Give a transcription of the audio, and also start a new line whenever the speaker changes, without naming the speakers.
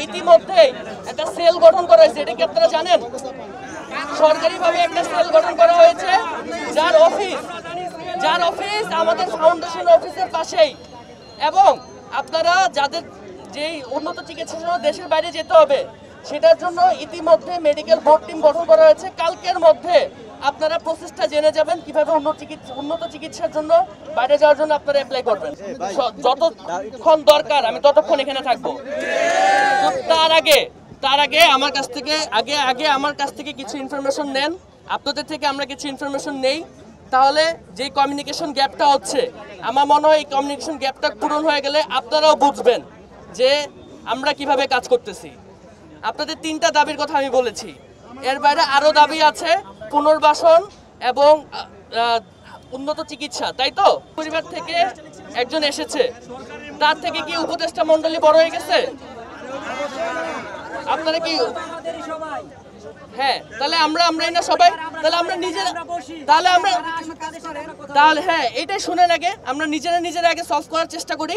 ইতিমধ্যে একটা সেল গঠন করা হয়েছে, এটা কি আপনারা জানেন? সরকারিভাবে একটা সেল গঠন করা হয়েছে যার অফিস আমাদের ফাউন্ডেশন অফিসের পাশেই। এবং আপনারা যাদের যেই উন্নত চিকিৎসার জন্য দেশের বাইরে যেতে হবে সেটার জন্য ইতিমধ্যে মেডিকেল বোর্ড টিম গঠন করা হয়েছে। কালকের মধ্যে আপনারা প্রসেসটা জেনে যাবেন কিভাবে উন্নত চিকিৎসার জন্য বাইরে যাওয়ার জন্য আপনারা অ্যাপ্লাই করবেন। যতক্ষণ দরকার আমি ততক্ষণ এখানে থাকবো। তার আগে আমার কাছ থেকে কিছু ইনফরমেশন নেন, আপনাদের থেকে আমরা কিছু ইনফরমেশন নেই। তাহলে যে কমিউনিকেশন গ্যাপটা হচ্ছে, আমার মনে হয় এই কমিউনিকেশন গ্যাপটা পূরণ হয়ে গেলে আপনারাও বুঝবেন যে আমরা কিভাবে কাজ করতেছি। আপনাদের 3টা দাবির কথা আমি বলেছি, এর বাইরে আরো দাবি আছে, পুনর্বাসন এবং উন্নত চিকিৎসা, তাই তো? পরিবার থেকে একজন এসেছে, তার থেকে কি উপদেষ্টা মণ্ডলী বড় হয়ে গেছে? আপনারা কি হ্যাঁ, তাহলে আমরাই না সবাই, তাহলে আমরা নিজেরা তাহলে হ্যাঁ এটাই শুনেন, আগে আমরা নিজেরা আগে সলভ করার চেষ্টা করি।